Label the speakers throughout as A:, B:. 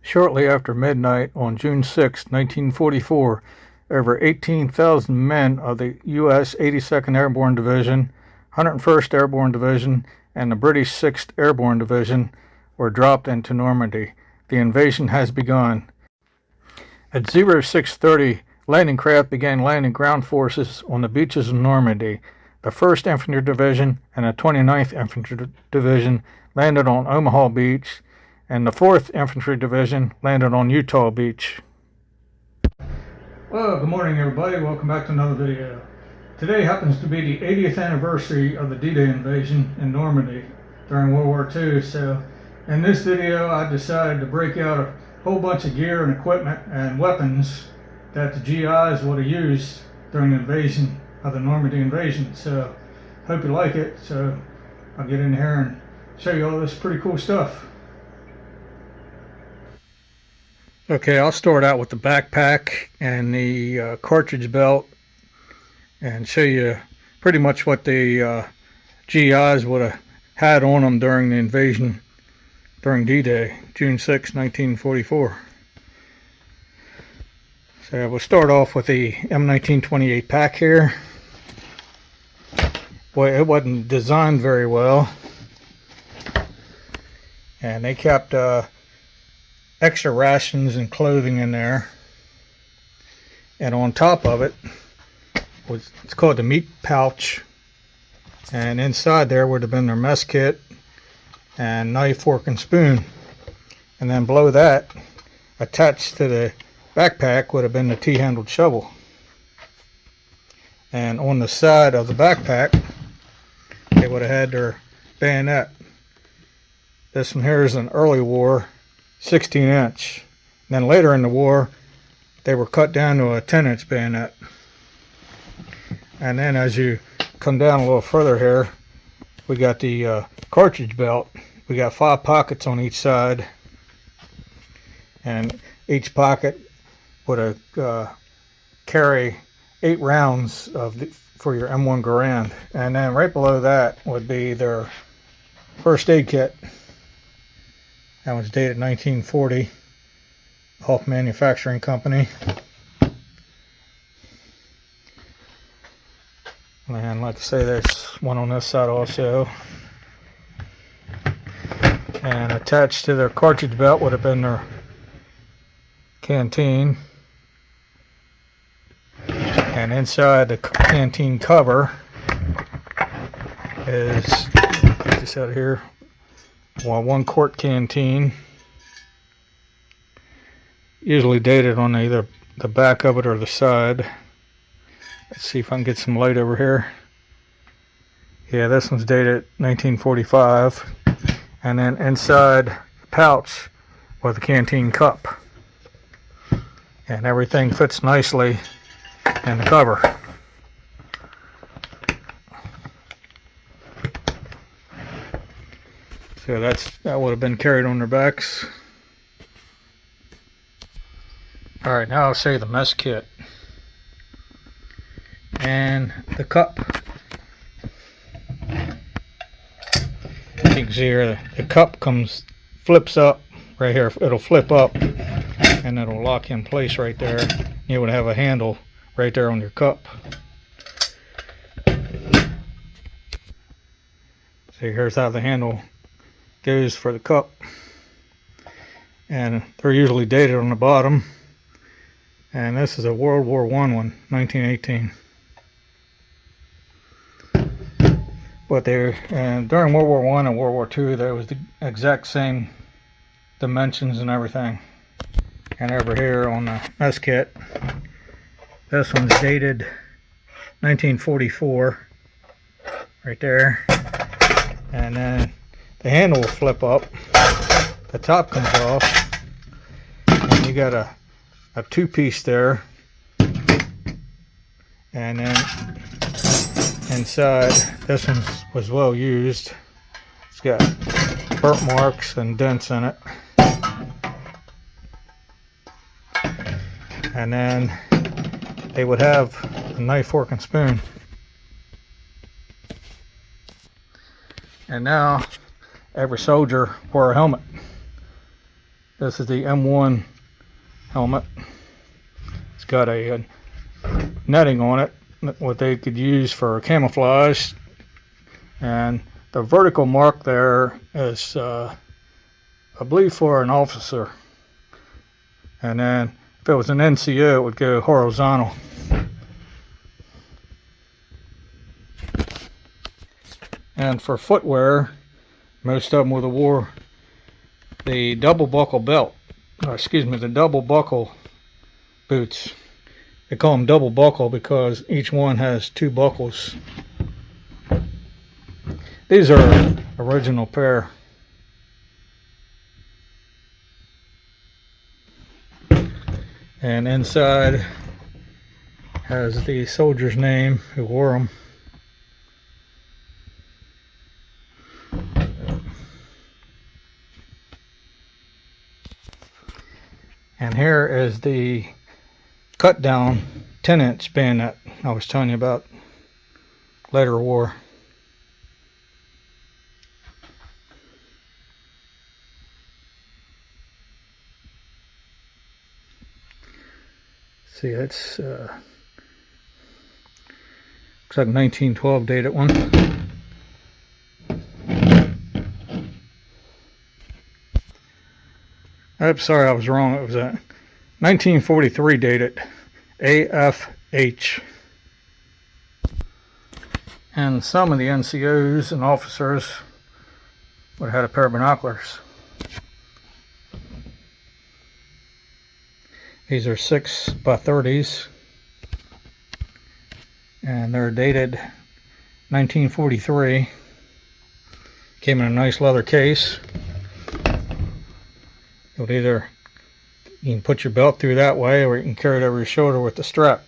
A: Shortly after midnight on June 6, 1944, over 18,000 men of the U.S. 82nd Airborne Division, 101st Airborne Division, and the British 6th Airborne Division were dropped into Normandy. The invasion has begun. At 0630, landing craft began landing ground forces on the beaches of Normandy. The 1st Infantry Division and the 29th Infantry Division landed on Omaha Beach, and the 4th Infantry Division landed on Utah Beach. Well, good morning everybody, welcome back to another video. Today happens to be the 80th anniversary of the D-Day invasion in Normandy during World War II, so in this video I decided to break out a whole bunch of gear and equipment and weapons that the GIs would have used during the invasion of the Normandy invasion. So hope you like it. So I'll get in here and show you all this pretty cool stuff. Okay, I'll start out with the backpack and the cartridge belt and show you pretty much what the GIs would have had on them during the invasion during D-Day, June 6, 1944. So we'll start off with the M1928 pack here. Boy, it wasn't designed very well, and they kept extra rations and clothing in there, and on top of it it's called the meat pouch, and inside there would have been their mess kit and knife, fork, and spoon, and then below that, attached to the backpack, would have been the T-handled shovel. And on the side of the backpack they would have had their bayonet. This one here is an early war 16-inch. Then later in the war they were cut down to a 10-inch bayonet. And then as you come down a little further here, we got the cartridge belt. We got 5 pockets on each side, and each pocket would carry 8 rounds for your M1 Garand. And then right below that would be their first aid kit. That was dated 1940, Hoff Manufacturing Company. And like I say, there's one on this side also. And attached to their cartridge belt would have been their canteen. And inside the canteen cover is this out here, well, 1-quart canteen, usually dated on either the back of it or the side. Let's see if I can get some light over here. Yeah, this one's dated 1945. And then inside the pouch with a canteen cup. And everything fits nicely in the cover. So that would have been carried on their backs. Alright, now I'll show you the mess kit. And the cup. You can see here the cup flips up right here. It'll flip up and it'll lock in place right there. You would have a handle right there on your cup. See, here's how the handle goes for the cup. And they're usually dated on the bottom. And this is a World War I one, 1918. But during World War I and World War II, there was the exact same dimensions and everything. And over here on the mess kit, this one's dated 1944, right there. And then the handle will flip up, the top comes off, and you got a 2-piece there. And then inside, this one was well used. It's got burnt marks and dents in it. And then they would have a knife, fork, and spoon. And now every soldier wore a helmet. This is the M1 helmet. It's got a netting on it, what they could use for camouflage. And the vertical mark there is, I believe, for an officer. And then if it was an NCO, it would go horizontal. And for footwear, most of them would have wore the double buckle belt, the double buckle boots. They call them double buckle because each one has two buckles. These are original pair. And inside has the soldier's name who wore them. And here is the cut down 10-inch bayonet I was telling you about later war. See, it's looks like 1912 dated one. Oops, sorry, I was wrong. It was a 1943 dated AFH. And some of the NCOs and officers would have had a pair of binoculars. These are 6x30s, and they're dated 1943. Came in a nice leather case. You can put your belt through that way, or you can carry it over your shoulder with the strap.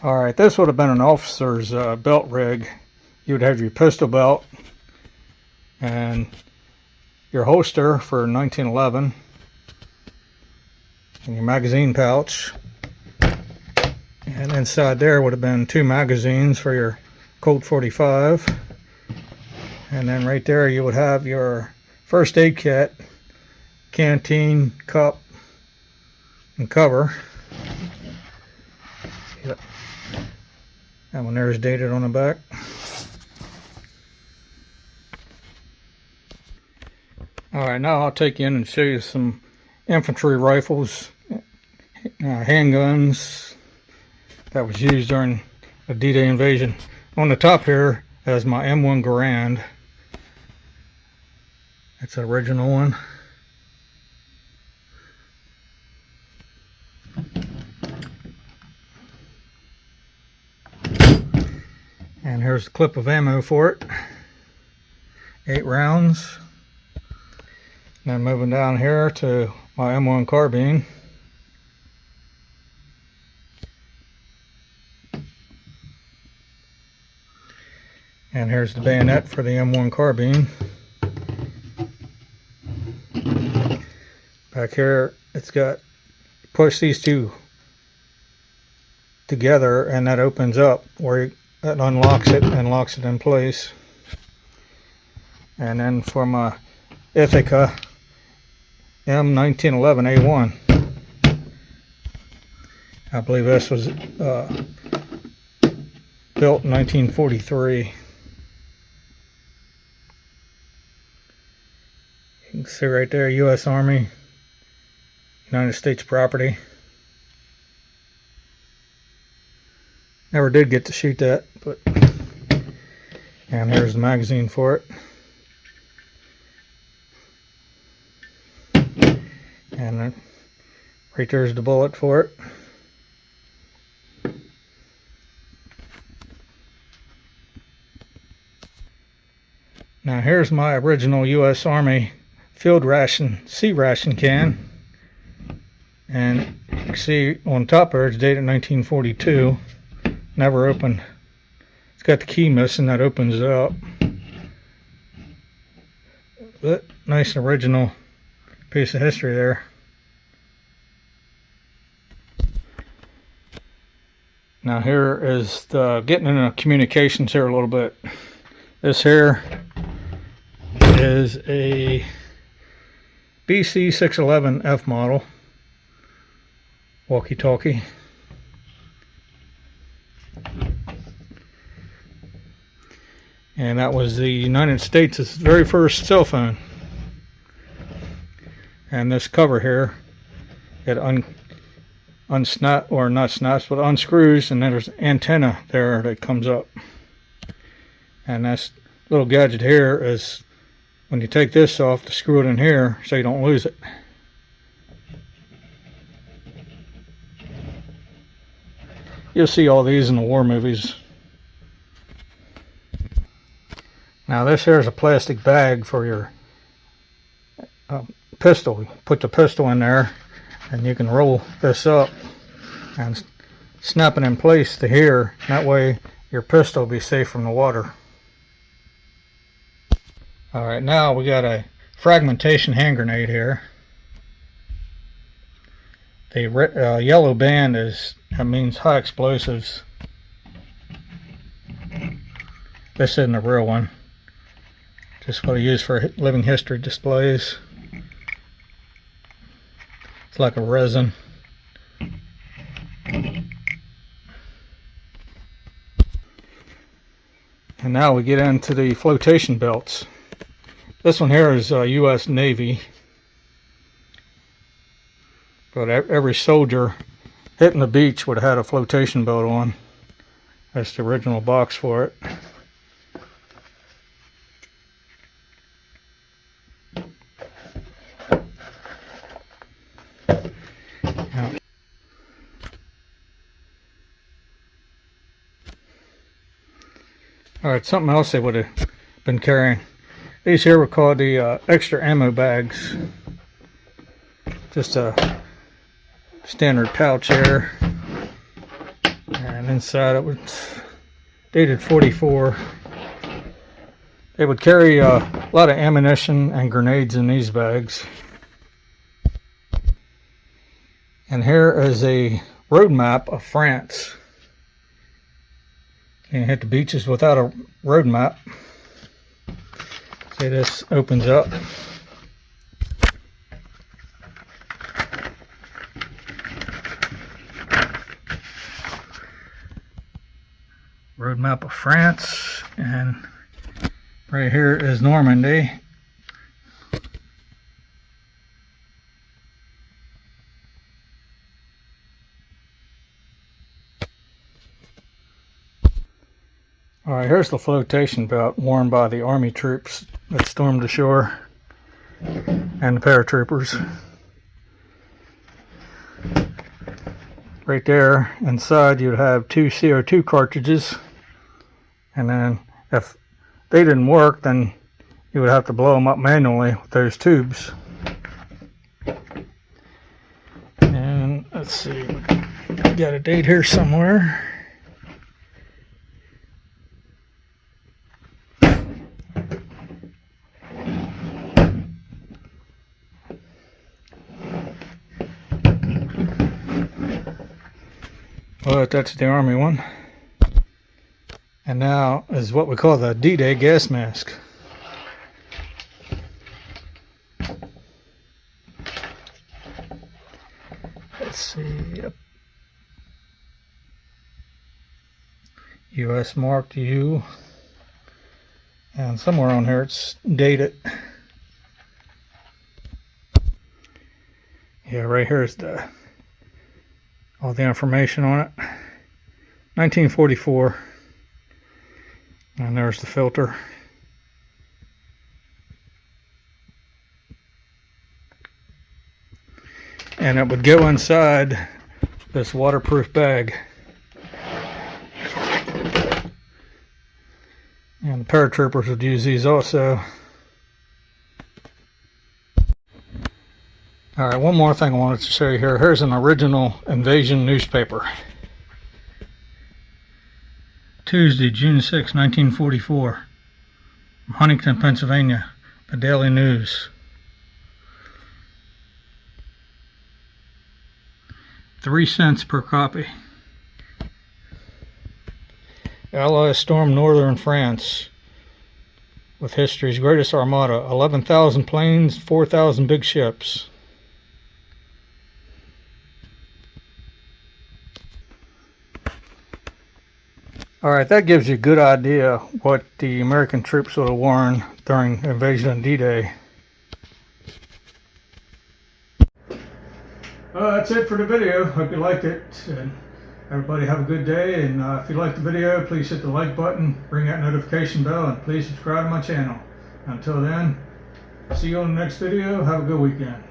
A: Alright, this would have been an officer's belt rig. You would have your pistol belt and your holster for 1911 and your magazine pouch. And inside there would have been 2 magazines for your Colt 45. And then right there you would have your first aid kit, canteen, cup, and cover. That one there is dated on the back. Alright, now I'll take you in and show you some infantry rifles, handguns that was used during the D-Day invasion. On the top here is my M1 Garand. It's an original one. And here's the clip of ammo for it. 8 rounds. Now moving down here to my M1 carbine. And here's the bayonet for the M1 carbine. Back here it's got, push these two together and that opens up where that unlocks it and locks it in place. And then for my Ithaca M1911A1, I believe this was built in 1943. You can see right there, U.S. Army, United States property. Never did get to shoot that, but, and here's the magazine for it. And right there's the bullet for it. Now here's my original U.S. Army field ration, sea ration can. And you can see on top there it's dated 1942. Never opened. It's got the key missing, that opens it up. But nice original piece of history there. Now here is the getting into communications here a little bit. This here is a BC 611F model walkie-talkie. And that was the United States' very first cell phone. And this cover here, it unsnaps, or not snaps, but unscrews, and then there's an antenna there that comes up. And this little gadget here is when you take this off to screw it in here so you don't lose it. You'll see all these in the war movies. Now this here is a plastic bag for your pistol. You put the pistol in there and you can roll this up and snap it in place to here. That way your pistol will be safe from the water. Alright, now we got a fragmentation hand grenade here. The yellow band that means high explosives. This isn't a real one. Just what I use for living history displays. It's like a resin. And now we get into the flotation belts. This one here is U.S. Navy. But every soldier hitting the beach would have had a flotation belt on. That's the original box for it. Alright, something else they would have been carrying. These here were called the extra ammo bags. Just a standard pouch here. And inside it was dated 44. They would carry a lot of ammunition and grenades in these bags. And here is a road map of France. Can't hit the beaches without a road map. See, this opens up. Road map of France, and right here is Normandy. Alright, here's the flotation belt worn by the Army troops that stormed the shore and the paratroopers. Right there inside you'd have 2 CO2 cartridges, and then if they didn't work then you would have to blow them up manually with those tubes. And let's see, got a date here somewhere. Well, that's the Army one. And now is what we call the D-Day gas mask. Let's see. Yep. U.S. marked U. And somewhere on here it's dated. Yeah, right here is all the information on it. 1944. And there's the filter. And it would go inside this waterproof bag. And the paratroopers would use these also. Alright, one more thing I wanted to show you here. Here's an original invasion newspaper. Tuesday, June 6, 1944. From Huntington, Pennsylvania. The Daily News. 3 cents per copy. Allies stormed northern France with history's greatest armada, 11,000 planes, 4,000 big ships. Alright, that gives you a good idea what the American troops would have worn during invasion of D-Day. That's it for the video. Hope you liked it. And everybody have a good day. And if you liked the video, please hit the like button, ring that notification bell, and please subscribe to my channel. Until then, see you on the next video. Have a good weekend.